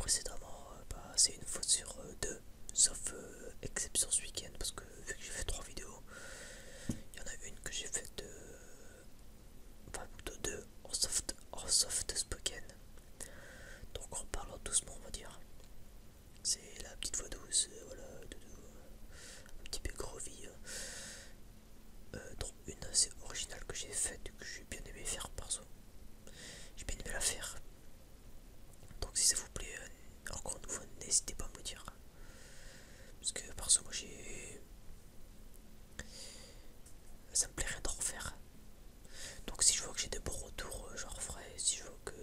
précédemment, c'est une fois sur deux, sauf exception ce week-end, parce que vu que j'ai fait 3 vidéos, il y en a une que j'ai faite, enfin plutôt deux en soft spoken, donc en parlant doucement on va dire. C'est la petite voix douce, voilà, un petit peu groovy, dont une assez originale que j'ai faite, que j'ai bien aimé faire perso. J'ai bien aimé la faire. Donc si ça vous plaît, encore une fois, n'hésitez pas à me le dire. Parce que perso, moi j'ai... ça me plairait d'en refaire. Donc si je vois que j'ai des bons retours, j'en referai. Si je vois que...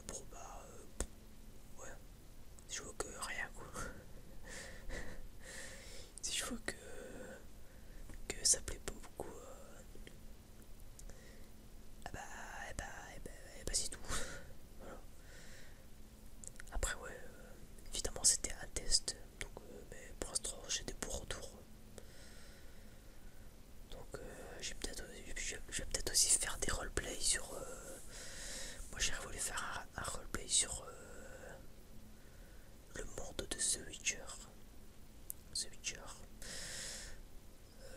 bon ouais. Si je vois que rien quoi. Si je vois que ça plaît pas beaucoup, ah bah, eh bah, eh bah, eh bah c'est tout. Voilà. Après ouais, évidemment c'était un test. Donc mais pour l'instant j'ai des bons retours. Donc je vais peut-être aussi faire des roleplays sur... moi j'ai voulu faire un roleplay sur le monde de The Witcher. The Witcher.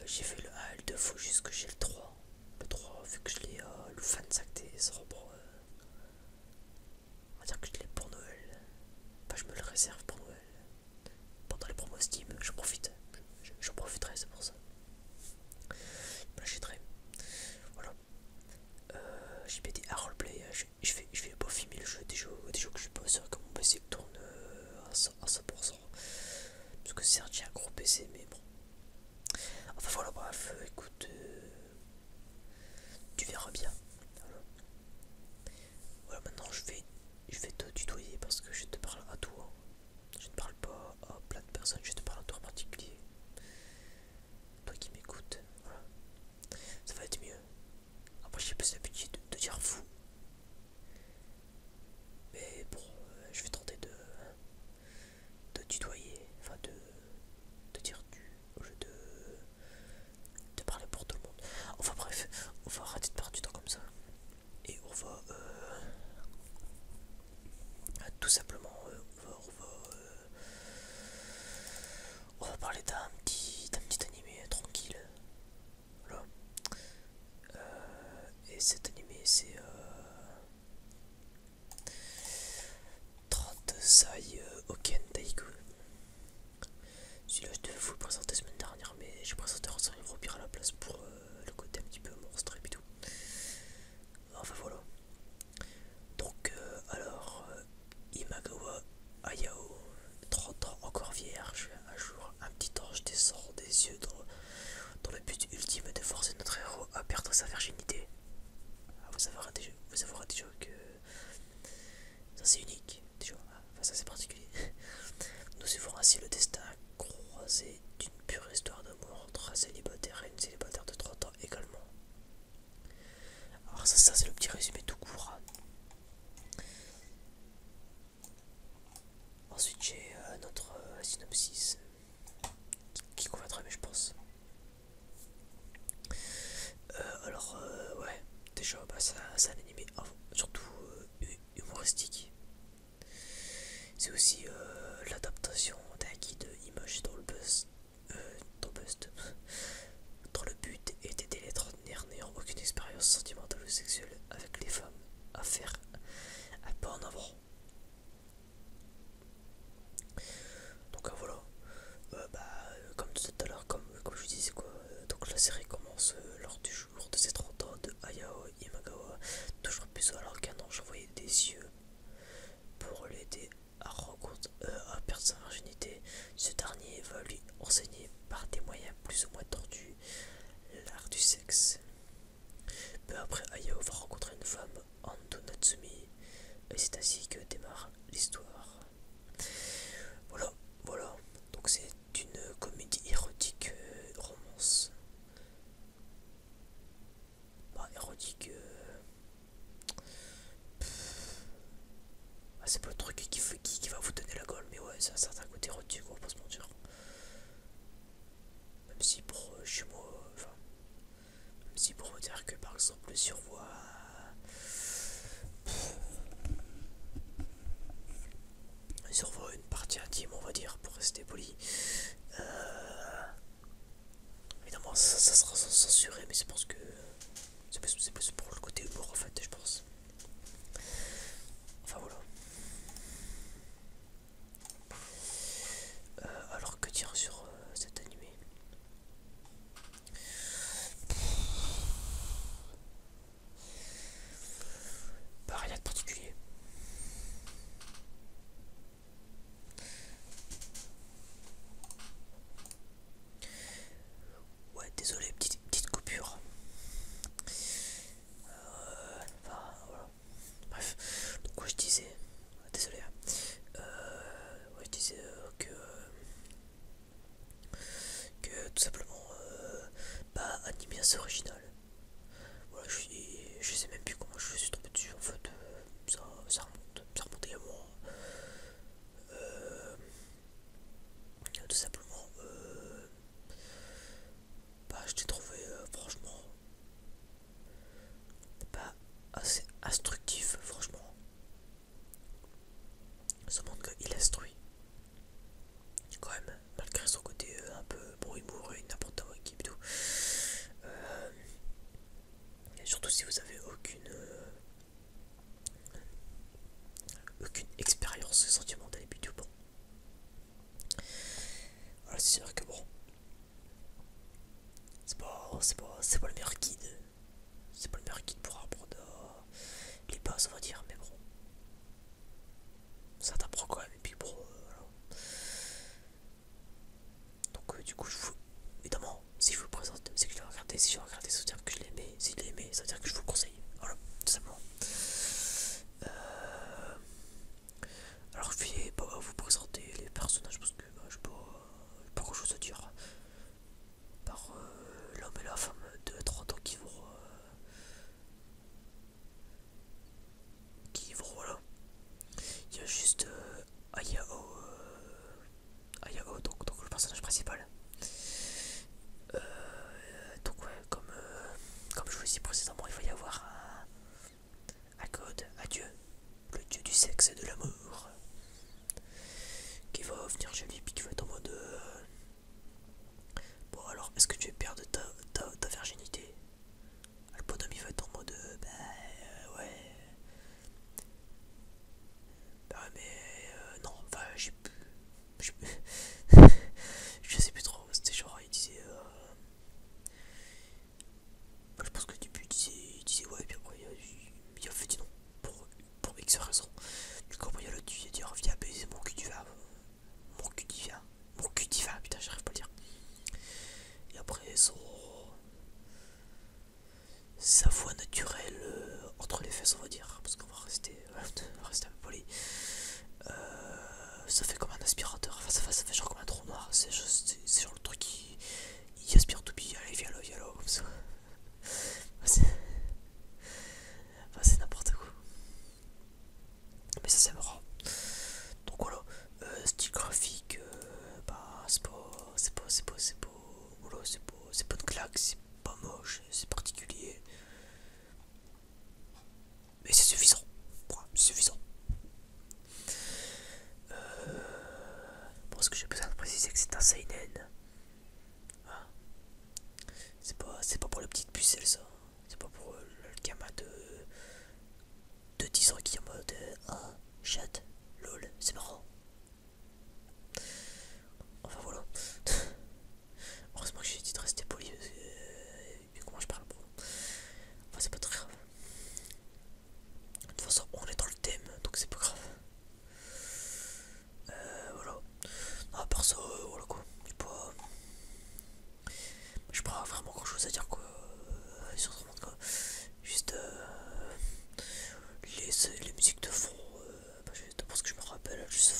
J'ai fait le 1 et le 2, faut juste que j'ai le 3. Le 3 vu que je l'ai le fan sacté, ça reprend. On va dire que je l'ai pour Noël. Enfin, je me le réserve pour Noël. Pendant les promos Steam, je profite. J'en profiterai, c'est pour ça. Je me l'achèterai. Voilà. J'ai pété un roleplay. Je vais pas filmer le jeu. Des jeux que je pas sûr que mon PC tourne à 100%. Parce que certes, j'ai un gros PC, mais bon. Enfin voilà, bref, écoute. Tu verras bien. Voilà. Voilà, maintenant je vais te tutoyer parce que je te parle à toi. Je ne parle pas à plein de personnes, je te parle à toi en particulier. Toi qui m'écoutes, voilà. Ça va être mieux. Après, j'ai plus l'habitude de dire vous. Mais bon, je vais tenter de tutoyer, enfin de dire tu au lieu de parler pour tout le monde. Enfin bref, on va arrêter de perdre du temps comme ça. Et on va tout simplement, on va parler d'un petit animé tranquille. Voilà. Et cet animé c'est 30 Sai Oken Daiku. Celui-là je devais vous le présenter la semaine dernière, mais j'ai présenté en série Vampire à la place pour le côté un petit peu monstre et tout. Enfin voilà. Donc alors Imagawa Ayao, 30 ans encore vierge, un jour un petit ange descend des yeux dans le but ultime de forcer notre héros à perdre sa virginité. Ah, vous avouerez déjà que ça c'est unique, déjà, enfin ça c'est particulier. Nous suivrons ainsi le destin croisé d'une pure histoire d'amour entre un célibataire et une célibataire de 30 ans également. Alors ça c'est le petit résumé tout court. Ensuite j'ai notre synopsis qui conviendrait mais je pense. Ouais, déjà c'est un animé surtout humoristique. C'est aussi l'adaptation d'un guide imagé dans le buzz, dont le but est d'aider les trentenaires n'ayant aucune expérience sentimentale ou sexuelle avec les femmes à faire un pas en avant. Donc voilà. Comme tout à l'heure, comme je disais quoi, donc la série commence lors du jour de ses 30 ans de Hayao Imagawa, toujours plus alors qu'un ange envoyé des yeux pour l'aider à perdre sa virginité. Ce dernier va lui enseigner par des moyens plus ou moins tordus l'art du sexe. Peu après, Hayao va rencontrer une femme, Ando Natsumi, et c'est ainsi que démarre l'histoire. Voilà, voilà. Donc c'est une comédie érotique romance. Érotique. C'est pas le truc qui va vous donner la gueule, mais ouais, ça a un certain côté érotique, on va pas se mentir. Même si pour chez moi, enfin, même si pour vous dire que par exemple le survoi, partie intime, on va dire, pour rester poli. Évidemment, ça sera censuré, mais c'est parce que c'est plus pour le côté humour en fait, je pense. Enfin voilà. Alors que dire sur cet animé? Bah rien de particulier. Ouais, désolé, petite coupure. Enfin voilà. Bref, donc quoi je disais, désolé. Ouais, je disais que tout simplement, bah animé assez original. Voilà, je sais même plus comment je suis tombé dessus en fait. Ça remonte il y a moi. Tout simplement, bah je l'ai trouvé franchement pas assez instructif, franchement. Ce manga il instruit quand même, malgré son côté un peu bon humour et n'importe quoi qui et tout. Et surtout si vous avez aucune expérience sentimentale et puis tout bon. Voilà, c'est sûr que bon, c'est pas le meilleur guide. C'est pas le meilleur guide pour apprendre les bases, on va dire, mais bon. Ça t'apprend quand même, et puis bon, voilà. Donc, du coup, évidemment, si je vous le présente, c'est que je l'ai regardé. Si j'ai regardé, ça veut dire que je l'ai aimé. Si je l'ai aimé, ça veut dire que je vous le conseille. Voilà, tout simplement. Alors, je vais pas vous présenter les personnages parce que bah, j'ai pas grand chose à dire. Par l'homme et la femme de 30 ans voilà. Il y a juste Ayao, donc le personnage principal. Donc ouais, comme je vous l'ai dit précédemment, il va y avoir un code à Dieu, le dieu du sexe et de l'amour, qui va venir chez lui puis qui va être en mode bon alors, est-ce que tu veux perdre ta virginité? Le bonhomme il va être en mode bah ouais. Bah ouais, mais non, enfin j'ai je sais plus trop, c'était genre il disait bah, je pense que au début il disait ouais, puis après il a fait dit non pour X raison. Du coup après il y a l'autre, il a dit viens baiser mon cul divin. Mon cul divin, putain j'arrive pas à le dire. Et après sa voix naturelle entre les fesses, on va dire, parce qu'on va rester un peu poli. Ça fait comme un aspirateur, enfin ça fait genre comme un trou noir. C'est genre le truc qui aspire tout, puis allez viens là comme ça. C'est n'importe quoi. Mais ça c'est marrant. Donc voilà, style graphique, bah voilà, c'est pas une claque, c'est pas moche, c'est particulier. Mais c'est suffisant. Voilà, c'est suffisant. Bon, ce que j'ai besoin de préciser, que c'est un seinen. Hein, c'est pas pour les petites pucelles ça. C'est pas pour le gamin de 10 ans qui est en mode ah, chat, lol, c'est marrant. Enfin voilà. Heureusement que j'ai dit de rester poli parce que comment je parle bon. Enfin c'est pas très grave. De toute façon on est dans le thème donc c'est pas grave. Voilà. Non, à part ça, voilà quoi. J'ai pas vraiment grand chose à dire quoi. Sur ce monde quoi. Juste les musiques de fond, bah, parce que je me rappelle, juste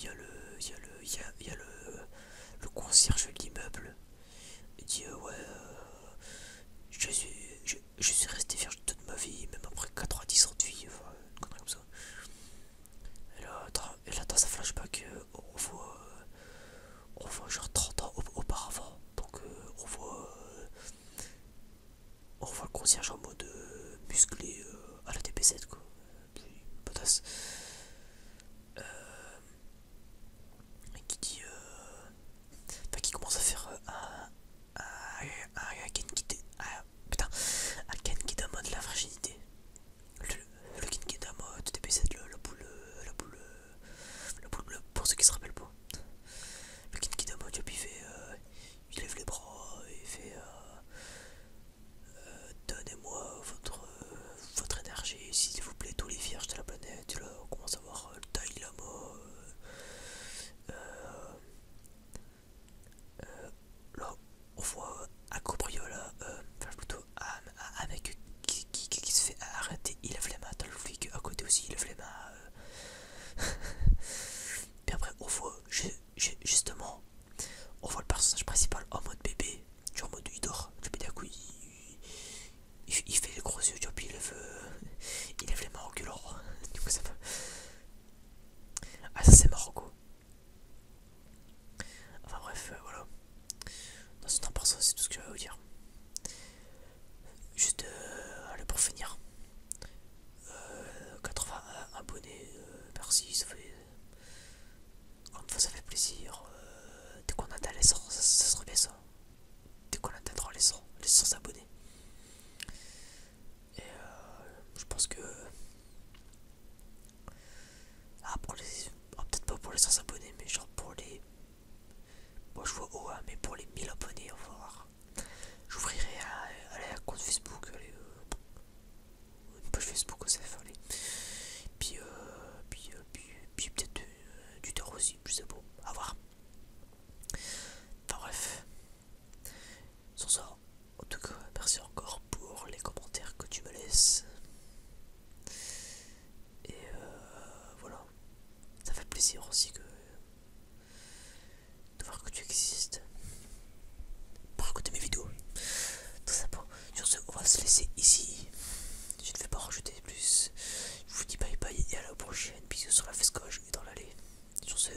y a le concierge de l'immeuble. Il dit ouais, je suis resté vierge toute ma vie, même après 90 ans de vie, enfin, une connerie comme ça. Et là dans sa flashback, on voit genre 30 ans auparavant. Donc on voit le concierge en mode musclé à la DPZ quoi. Puis potasse. Qui dit enfin, qui commence à faire un putain, un Genkidama de la virginité. Le Genkidama de DPZ, pour ceux qui se rappellent pas. Le Genkidama, il lève les bras, il fait donnez-moi votre énergie, s'il vous plaît, tous les vierges de la planète. Et là, on commence à voir le Dalai Lama, là, on voit un cobriola, enfin plutôt un mec qui se fait arrêter, il lève les mains, dans le flic à côté aussi, il lève les mains. Puis après, on voit justement, on voit le personnage principal en mode bébé, tu vois, en mode il dort, tu peux dire coup, il fait les gros yeux, tu vois, puis il lève les mains en gueulant. Du coup, ça peut. Ah, ça c'est marrant quoi. Enfin bref, voilà. Dans ce temps, par ça, c'est tout ce que je vais vous dire. Juste, allez, pour finir, 80 abonnés, merci, ça fait. Encore une fois, ça fait plaisir. Dès qu'on atteint les 100, ça serait bien ça. Dès qu'on atteindra les 100 abonnés. Et je pense que. Ah, peut-être pas pour les 100 abonnés, mais genre pour les. Moi je vois haut, hein, mais pour les 1000 abonnés, on va voir. J'ouvrirai un compte Facebook, une page Facebook au CF, allez. Puis, puis peut-être du terreau aussi, je sais pas, à voir. Enfin bref, sans ça, en tout cas, merci encore pour les commentaires que tu me laisses. Et voilà, ça fait plaisir aussi de voir que tu existes pour écouter mes vidéos. Tout ça pour. Sur ce, on va se laisser ici. Je ne vais pas rajouter plus. Je vous dis bye bye et à la prochaine. Bisous sur la fesse gauche et dans l'allée. Sur ce,